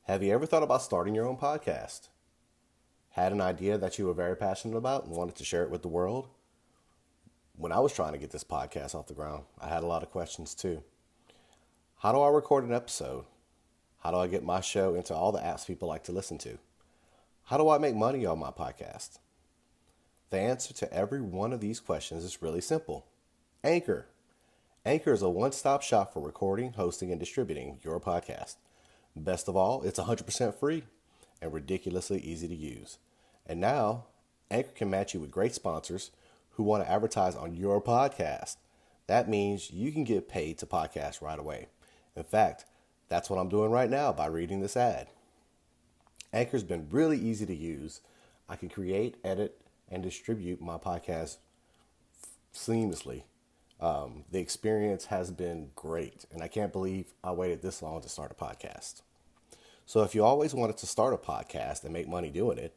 Have you ever thought about starting your own podcast? Had an idea that you were very passionate about and wanted to share it with the world? When I was trying to get this podcast off the ground, I had a lot of questions too. How do I record an episode? How do I get my show into all the apps people like to listen to? How do I make money on my podcast? The answer to every one of these questions is really simple. Anchor. Anchor is a one-stop shop for recording, hosting, and distributing your podcast. Best of all, it's 100% free and ridiculously easy to use. And now, Anchor can match you with great sponsors who want to advertise on your podcast. That means you can get paid to podcast right away. In fact, that's what I'm doing right now by reading this ad. Anchor's been really easy to use. I can create, edit, and distribute my podcast seamlessly. The experience has been great, and I can't believe I waited this long to start a podcast. So if you always wanted to start a podcast and make money doing it,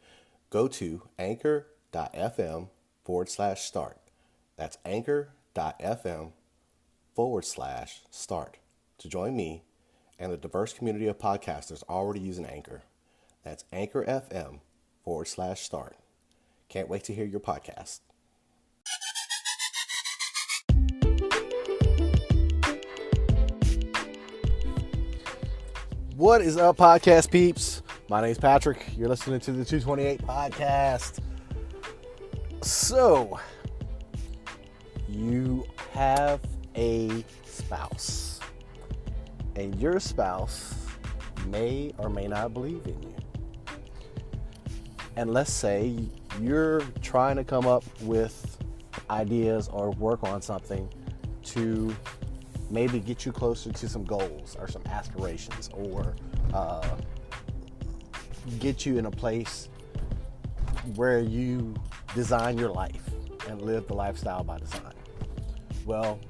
go to anchor.fm/start. That's anchor.fm/start to join me and the diverse community of podcasters already using Anchor. That's anchor.fm/start. Can't wait to hear your podcast. What is up, podcast peeps? My name's Patrick. You're listening to the 228 podcast. So, you have a spouse, and your spouse may or may not believe in you. And let's say you're trying to come up with ideas or work on something to maybe get you closer to some goals or some aspirations, or get you in a place where you design your life and live the lifestyle by design. Well,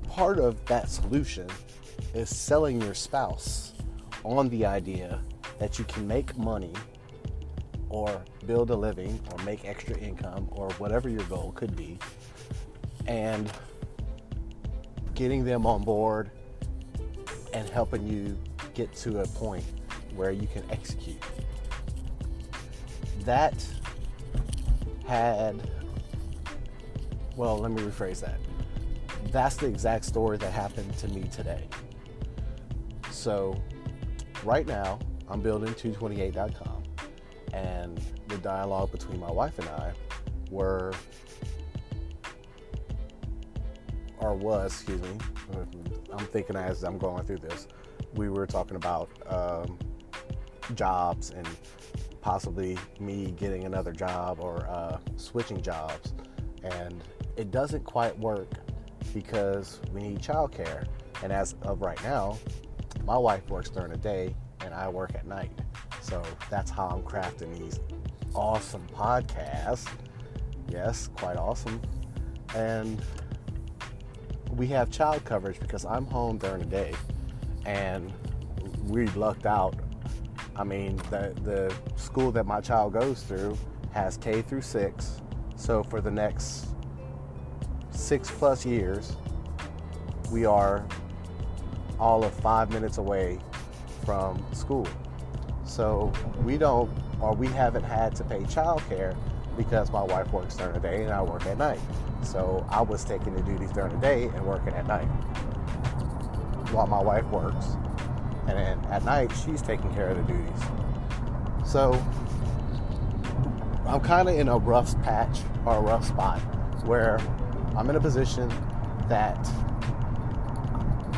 part of that solution is selling your spouse on the idea that you can make money or build a living or make extra income or whatever your goal could be, and getting them on board and helping you get to a point where you can execute. Let me rephrase that. That's the exact story that happened to me today. So right now, I'm building 228.com, and the dialogue between my wife and I was, I'm thinking as I'm going through this, we were talking about jobs and possibly me getting another job or switching jobs. And it doesn't quite work because we need childcare. And as of right now, my wife works during the day and I work at night. So that's how I'm crafting these awesome podcasts. Yes, quite awesome. And we have child coverage because I'm home during the day, and we lucked out. I mean, the school that my child goes through has K through 6. So for the next 6+ years, we are all of 5 minutes away from school. So we haven't had to pay childcare because my wife works during the day and I work at night. So I was taking the duties during the day and working at night while my wife works. And then at night, she's taking care of the duties. So I'm kind of in a rough patch or a rough spot where I'm in a position that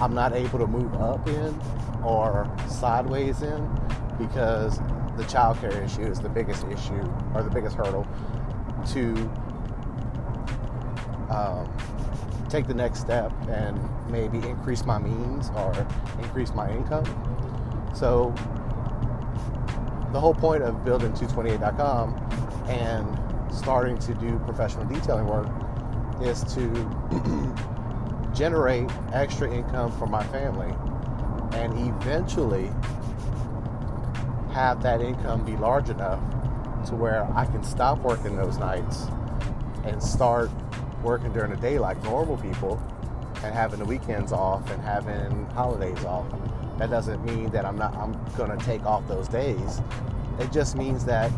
I'm not able to move up in or sideways in because the childcare issue is the biggest issue or the biggest hurdle to take the next step and maybe increase my means or increase my income. So the whole point of building 228.com and starting to do professional detailing work is to generate extra income for my family and eventually have that income be large enough to where I can stop working those nights and start working during the day like normal people and having the weekends off and having holidays off. That doesn't mean that I'm going to take off those days. It just means that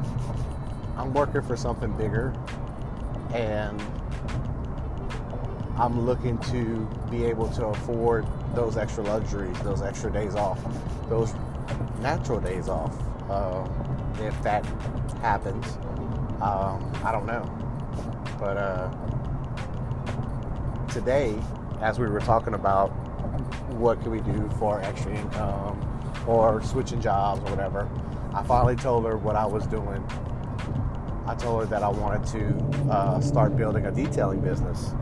I'm working for something bigger, and I'm looking to be able to afford those extra luxuries, those extra days off, those natural days off. If that happens, I don't know. But today, as we were talking about what can we do for extra income or switching jobs or whatever, I finally told her what I was doing. I told her that I wanted to start building a detailing business.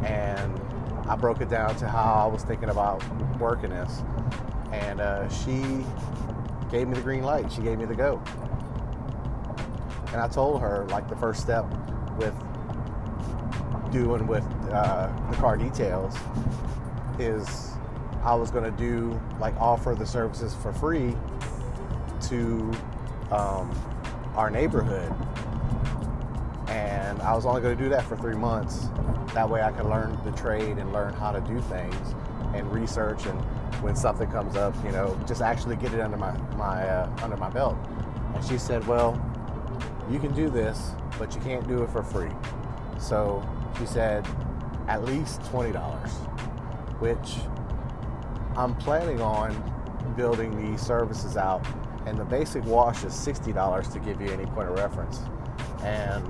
And I broke it down to how I was thinking about working this. And she gave me the green light. She gave me the go. And I told her, like, the first step with doing with the car details is I was going to do, like, offer the services for free to our neighborhood. And I was only going to do that for 3 months. That way I could learn the trade and learn how to do things and research, and when something comes up, you know, just actually get it under my belt. And she said, well, you can do this, but you can't do it for free. So she said, at least $20, which I'm planning on building these services out. And the basic wash is $60 to give you any point of reference. And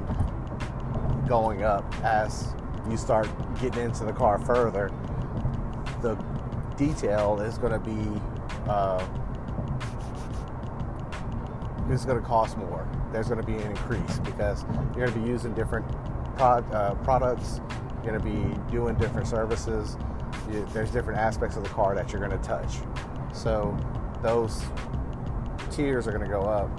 going up as you start getting into the car further, the detail is going to be it's going to cost more. There's going to be an increase because you're going to be using different products. You're going to be doing different services. There's different aspects of the car that you're going to touch. So those tiers are going to go up,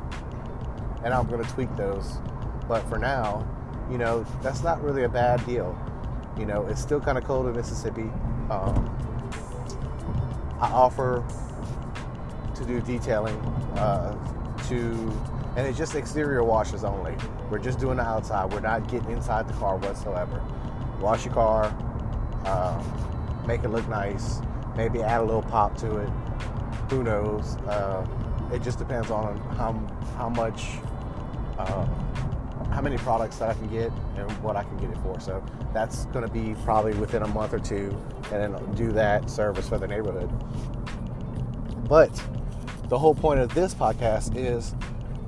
and I'm going to tweak those. But for now, you know, that's not really a bad deal. You know, it's still kind of cold in Mississippi. I offer to do detailing and it's just exterior washes only. We're just doing the outside. We're not getting inside the car whatsoever. Wash your car, make it look nice, maybe add a little pop to it. Who knows? It just depends on how many products that I can get and what I can get it for. So that's going to be probably within a month or two, and then do that service for the neighborhood. But the whole point of this podcast is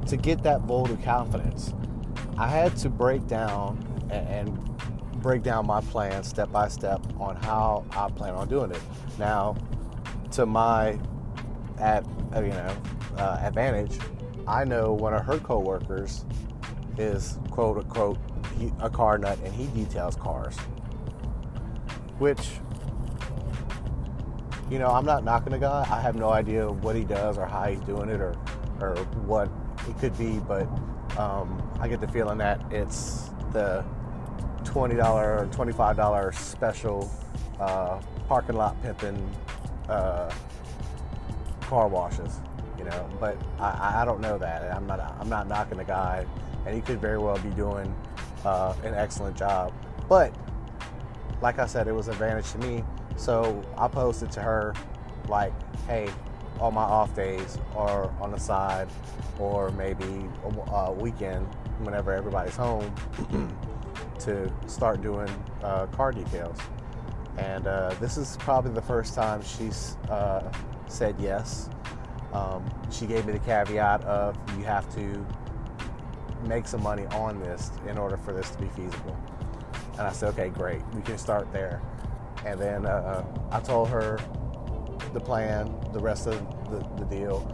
to get that vote of confidence. I had to break down my plan step by step on how I plan on doing it. Now, to my advantage, I know one of her coworkers is quote unquote a car nut, and he details cars, which, you know, I'm not knocking the guy. I have no idea what he does or how he's doing it or what it could be, but I get the feeling that it's the $20 or $25 special parking lot pimping car washes, you know. But I don't know that. I'm not knocking the guy, and he could very well be doing an excellent job. But like I said, it was an advantage to me. So I posted to her, like, hey, on my off days or on the side, or maybe a weekend whenever everybody's home, to start doing car details. And this is probably the first time she's said yes. She gave me the caveat of, you have to make some money on this in order for this to be feasible. And I said, okay, great, we can start there. And then I told her the plan, the rest of the deal.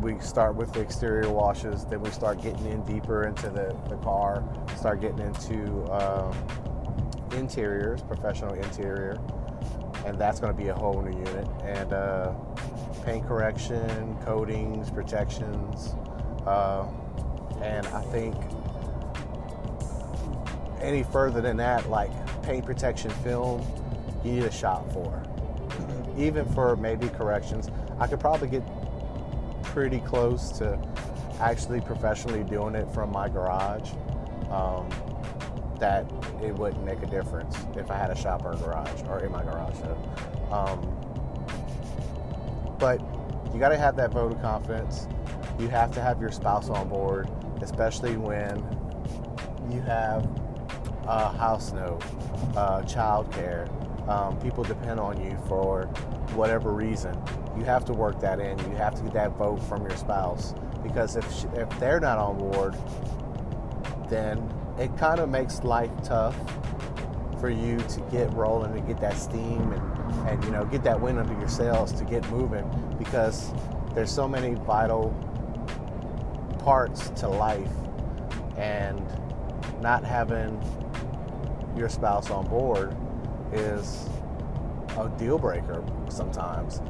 We start with the exterior washes, then we start getting in deeper into the car, start getting into interiors, professional interior, and that's going to be a whole new unit. And paint correction, coatings, protections, and I think any further than that, like paint protection film, you need a shop for. Even for maybe corrections, I could probably get pretty close to actually professionally doing it from my garage. That it wouldn't make a difference if I had a shop or a garage, or in my garage. So, you got to have that vote of confidence. You have to have your spouse on board, especially when you have a house note, child care. People depend on you for whatever reason. You have to work that in. You have to get that vote from your spouse, because if they're not on board, then it kind of makes life tough for you to get rolling and get that steam and you know, get that wind under your sails to get moving, because there's so many vital parts to life, and not having your spouse on board is a deal breaker sometimes.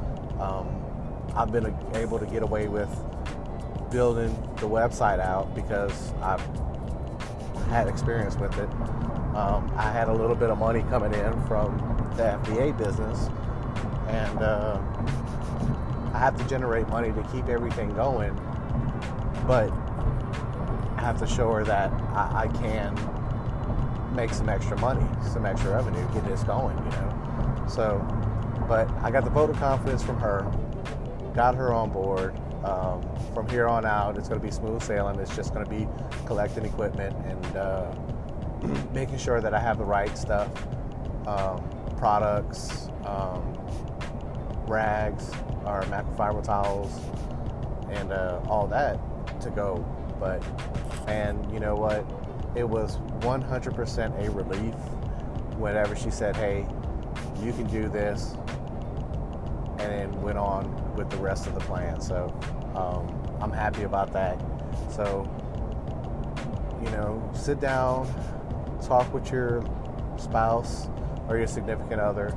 I've been able to get away with building the website out because I've had experience with it. I had a little bit of money coming in from the FBA business, and I have to generate money to keep everything going, but I have to show her that I can make some extra money, some extra revenue, get this going, you know. So, but I got the vote of confidence from her, got her on board. From here on out, it's going to be smooth sailing. It's just going to be collecting equipment and making sure that I have the right stuff, products, rags, or microfiber towels, and all that to go. But, and you know what? It was 100% a relief whenever she said, hey, you can do this, and then went on with the rest of the plan. So I'm happy about that. So, you know, sit down, talk with your spouse or your significant other,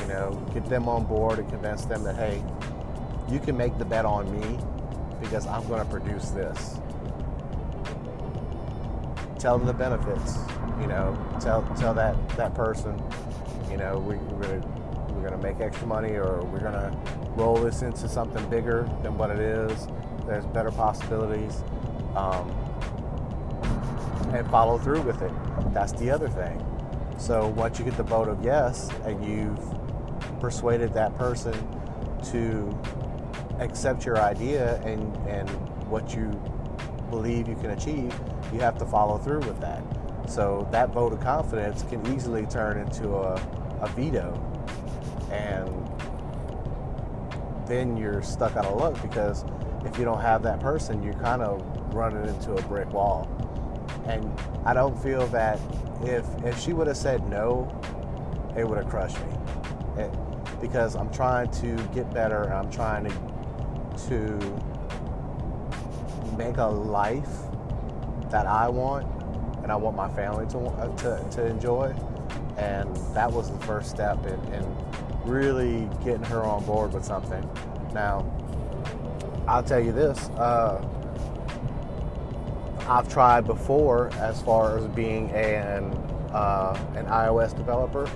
you know, get them on board and convince them that, hey, you can make the bet on me because I'm going to produce this. Tell them the benefits, you know, tell that person, you know, we're gonna make extra money, or we're gonna roll this into something bigger than what it is. There's better possibilities, and follow through with it. That's the other thing. So once you get the vote of yes, and you've persuaded that person to accept your idea and what you believe you can achieve, you have to follow through with that. So that vote of confidence can easily turn into a veto, and then you're stuck out of luck, because if you don't have that person, you're kind of running into a brick wall. And I don't feel that if she would have said no, it would have crushed me. Because I'm trying to get better, and I'm trying to make a life that I want, and I want my family to enjoy. And that was the first step in really getting her on board with something. Now, I'll tell you this, I've tried before as far as being an iOS developer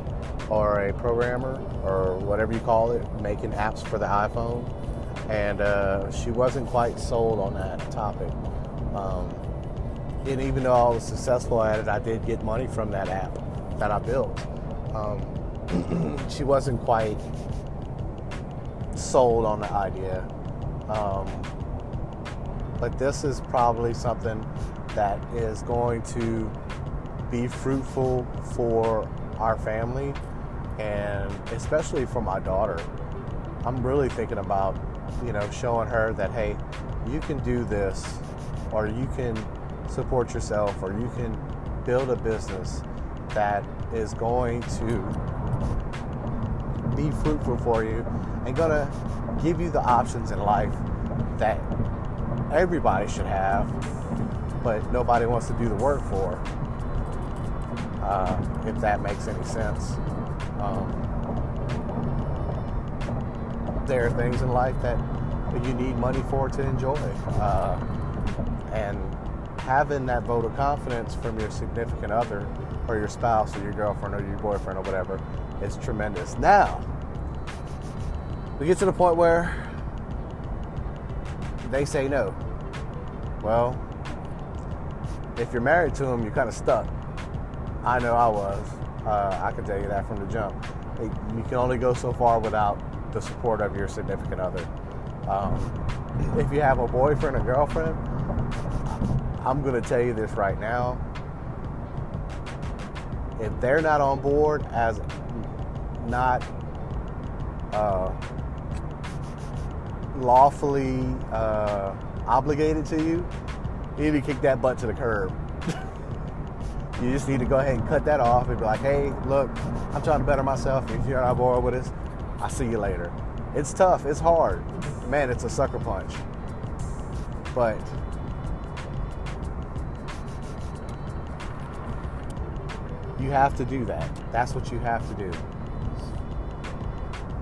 or a programmer or whatever you call it, making apps for the iPhone, and she wasn't quite sold on that topic. And even though I was successful at it, I did get money from that app that I built. She wasn't quite sold on the idea. But this is probably something that is going to be fruitful for our family, and especially for my daughter. I'm really thinking about, you know, showing her that, hey, you can do this, or you can support yourself, or you can build a business that is going to be fruitful for you and gonna give you the options in life that everybody should have, but nobody wants to do the work for, if that makes any sense. There are things in life that you need money for to enjoy, and having that vote of confidence from your significant other or your spouse or your girlfriend or your boyfriend or whatever is tremendous. Now, we get to the point where they say no. Well, if you're married to them, you're kind of stuck. I know I was. I can tell you that from the jump. You can only go so far without the support of your significant other. If you have a boyfriend or girlfriend, I'm going to tell you this right now. If they're not on board as not lawfully obligated to you, you need to kick that butt to the curb. You just need to go ahead and cut that off and be like, hey, look, I'm trying to better myself. If you're not bored with us, I'll see you later. It's tough. It's hard. Man, it's a sucker punch. But you have to do that. That's what you have to do.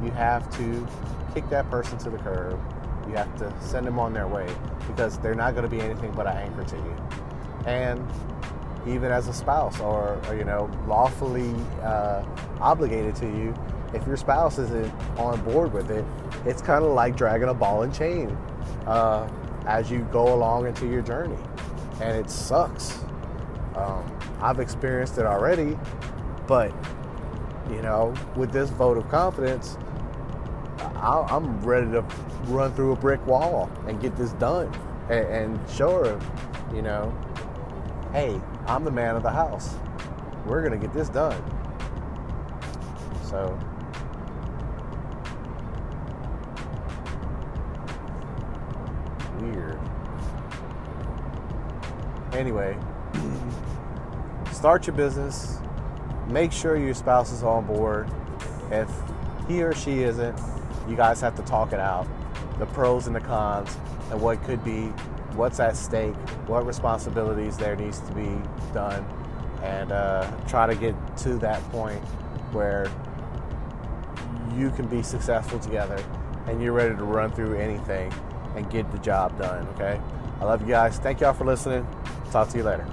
You have to kick that person to the curb. You have to send them on their way because they're not going to be anything but an anchor to you. And even as a spouse or lawfully obligated to you, if your spouse isn't on board with it, it's kind of like dragging a ball and chain as you go along into your journey. And it sucks. I've experienced it already, but with this vote of confidence, I'm ready to run through a brick wall and get this done and show her, hey, I'm the man of the house. We're going to get this done. So, weird. Anyway, start your business. Make sure your spouse is on board. If he or she isn't, you guys have to talk it out. The pros and the cons and what could be, what's at stake, what responsibilities there needs to be done, and try to get to that point where you can be successful together and you're ready to run through anything and get the job done, okay? I love you guys. Thank y'all for listening. Talk to you later.